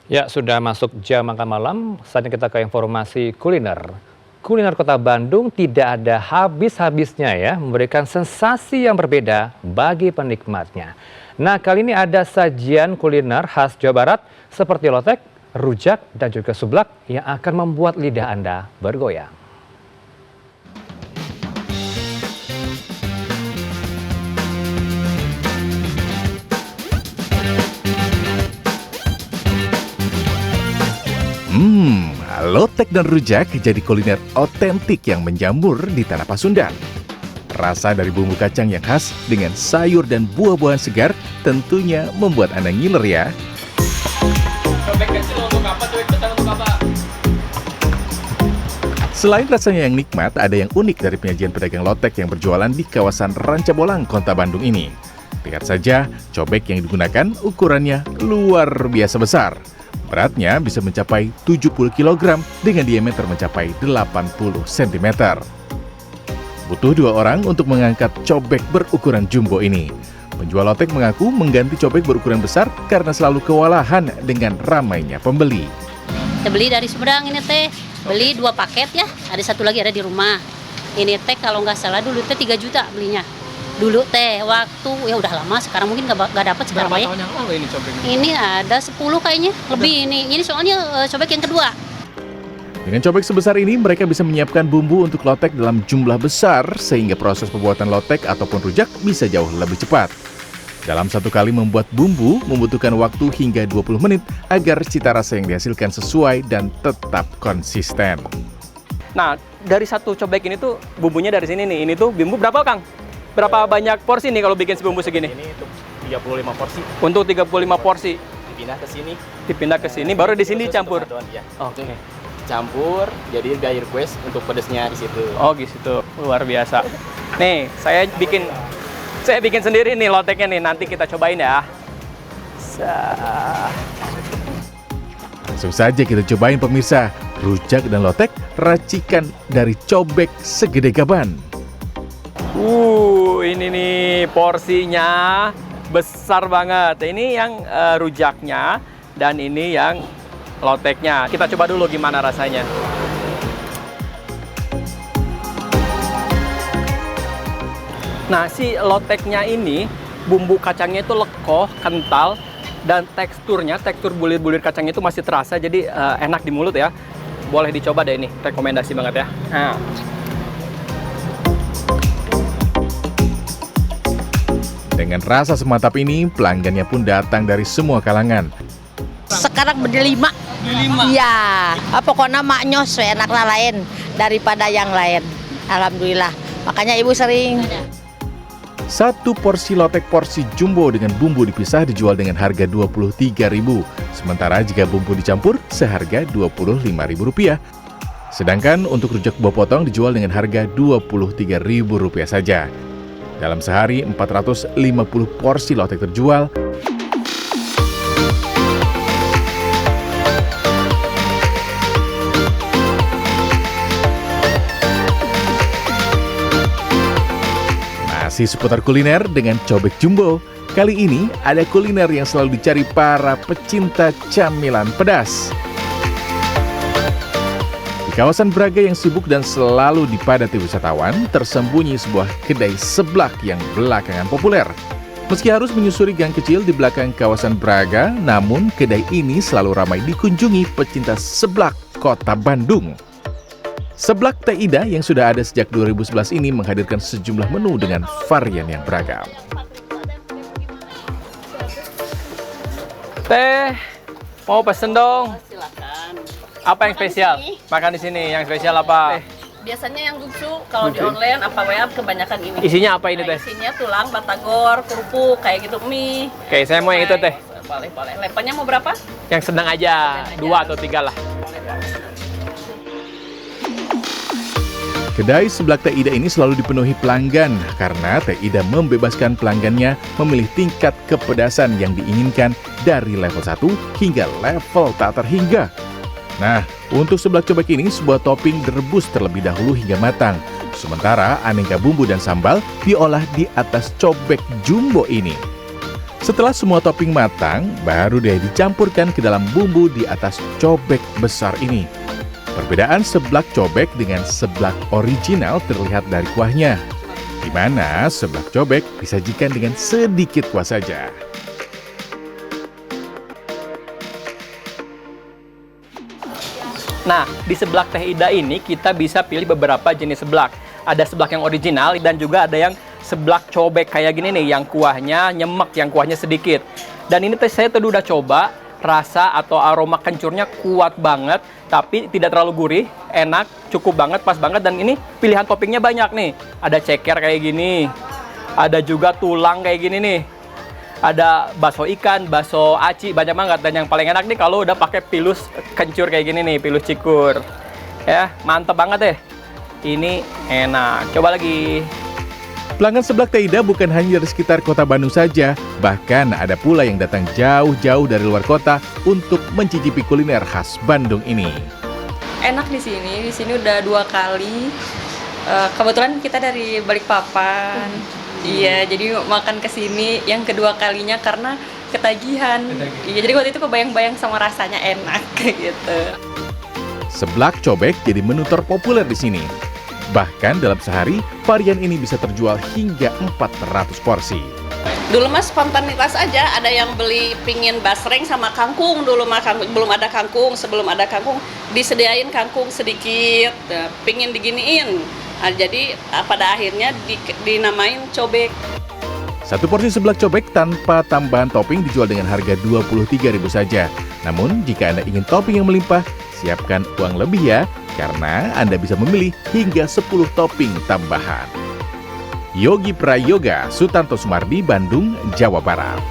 Ya, sudah masuk jam makan malam, saatnya kita ke informasi kuliner. Kuliner Kota Bandung tidak ada habis-habisnya ya, memberikan sensasi yang berbeda bagi penikmatnya. Nah, kali ini ada sajian kuliner khas Jawa Barat seperti lotek, rujak, dan juga sublak yang akan membuat lidah Anda bergoyang. Lotek dan rujak jadi kuliner otentik yang menjamur di Tanah Pasundan. Rasa dari bumbu kacang yang khas dengan sayur dan buah-buahan segar tentunya membuat Anda ngiler ya. Selain rasanya yang nikmat, ada yang unik dari penyajian pedagang lotek yang berjualan di kawasan Ranca Bolang, Kota Bandung ini. Lihat saja, cobek yang digunakan ukurannya luar biasa besar. Beratnya bisa mencapai 70 kg dengan diameter mencapai 80 cm. Butuh 2 orang untuk mengangkat cobek berukuran jumbo ini. Penjual lotek mengaku mengganti cobek berukuran besar karena selalu kewalahan dengan ramainya pembeli. Kita beli dari Sumedang ini teh, beli 2 paket ya, ada 1 lagi ada di rumah. Ini teh kalau nggak salah dulu teh 3 juta belinya. Dulu teh waktu ya udah lama, sekarang mungkin nggak dapat seberapa ya. Berapa tahun yang lalu ini cobeknya? Ini ada 10 kayaknya, lebih ini soalnya cobek yang kedua. Dengan cobek sebesar ini, mereka bisa menyiapkan bumbu untuk lotek dalam jumlah besar sehingga proses pembuatan lotek ataupun rujak bisa jauh lebih cepat. Dalam 1 kali membuat bumbu membutuhkan waktu hingga 20 menit agar cita rasa yang dihasilkan sesuai dan tetap konsisten. Nah, dari 1 cobek ini tuh bumbunya dari sini nih. Ini tuh bumbu berapa, Kang? Berapa banyak porsi nih kalau bikin bumbu segini? Ini untuk 35 porsi. Untuk 35 porsi. Dipindah ke sini. Dipindah ke sini, baru di sini Khusus dicampur. untuk adonan, ya. Oke. Campur, jadi dia request untuk pedesnya di situ. Oh gitu, luar biasa. Nih, saya bikin sendiri nih loteknya nih. Nanti kita cobain ya. Langsung saja kita cobain pemirsa, rujak dan lotek racikan dari cobek segede gaban. Ini nih porsinya besar banget. Ini yang rujaknya dan ini yang loteknya. Kita coba dulu gimana rasanya. Nah, si loteknya ini bumbu kacangnya itu lekoh, kental, dan tekstur bulir-bulir kacangnya itu masih terasa, jadi enak di mulut ya. Boleh dicoba deh ini, rekomendasi banget ya. Nah. Dengan rasa semantap ini, pelanggannya pun datang dari semua kalangan. Sekarang beli 5. Iya, pokoknya maknyos enaknya lain daripada yang lain. Alhamdulillah. Makanya ibu sering. 1 porsi lotek porsi jumbo dengan bumbu dipisah dijual dengan harga Rp23.000. Sementara jika bumbu dicampur seharga Rp25.000. Sedangkan untuk rujak buah potong dijual dengan harga Rp23.000 saja. Dalam sehari 450 porsi lotek terjual. Masih seputar kuliner dengan cobek jumbo. Kali ini ada kuliner yang selalu dicari para pecinta camilan pedas. Di kawasan Braga yang sibuk dan selalu dipadati wisatawan, tersembunyi sebuah kedai seblak yang belakangan populer. Meski harus menyusuri gang kecil di belakang kawasan Braga, namun kedai ini selalu ramai dikunjungi pecinta seblak Kota Bandung. Seblak Teh Ida yang sudah ada sejak 2011 ini menghadirkan sejumlah menu dengan varian yang beragam. Teh, mau pesen dong. Silakan. Apa yang spesial? Makan di sini. Yang spesial apa? Biasanya yang lucu kalau di online apa WA kebanyakan ini. Isinya apa ini teh? Isinya tulang, batagor, kerupuk kayak gitu, mie. Oke, saya mau yang itu teh. Boleh. Lempannya mau berapa? Yang sedang aja, 2 atau 3 lah. Kedai seblak Teh Ida ini selalu dipenuhi pelanggan karena Teh Ida membebaskan pelanggannya memilih tingkat kepedasan yang diinginkan dari level 1 hingga level tak terhingga. Nah, untuk seblak cobek ini sebuah topping direbus terlebih dahulu hingga matang. Sementara aneka bumbu dan sambal diolah di atas cobek jumbo ini. Setelah semua topping matang, baru deh dicampurkan ke dalam bumbu di atas cobek besar ini. Perbedaan seblak cobek dengan seblak original terlihat dari kuahnya, di mana seblak cobek disajikan dengan sedikit kuah saja. Nah, di seblak Teh Ida ini kita bisa pilih beberapa jenis seblak. Ada seblak yang original dan juga ada yang seblak cobek kayak gini nih, yang kuahnya nyemek, yang kuahnya sedikit. Dan ini saya tadi udah coba, rasa atau aroma kencurnya kuat banget, tapi tidak terlalu gurih, enak, cukup banget, pas banget. Dan ini pilihan toppingnya banyak nih. Ada ceker kayak gini, ada juga tulang kayak gini nih. Ada bakso ikan, bakso aci, banyak banget. Dan yang paling enak nih kalau udah pakai pilus kencur kayak gini nih, pilus cikur. Ya, mantep banget deh. Ini enak. Coba lagi. Pelanggan seblak Teh Ida bukan hanya dari sekitar kota Bandung saja, bahkan ada pula yang datang jauh-jauh dari luar kota untuk mencicipi kuliner khas Bandung ini. Enak di sini udah 2 kali. Kebetulan kita dari Balikpapan. Iya, jadi makan ke sini yang kedua kalinya karena ketagihan. Iya, jadi waktu itu kebayang-bayang sama rasanya enak gitu. Seblak cobek jadi menu terpopuler di sini. Bahkan dalam sehari, varian ini bisa terjual hingga 400 porsi. Dulu mah spontanitas aja, ada yang beli pingin basreng sama kangkung, dulu mah belum ada kangkung, sebelum ada kangkung disediain kangkung sedikit, pingin diginiin. Nah, jadi pada akhirnya dinamain cobek. Satu porsi seblak cobek tanpa tambahan topping dijual dengan harga Rp23.000 saja. Namun jika Anda ingin topping yang melimpah, siapkan uang lebih ya, karena Anda bisa memilih hingga 10 topping tambahan. Yogi Prayoga, Sutanto Sumardi, Bandung, Jawa Barat.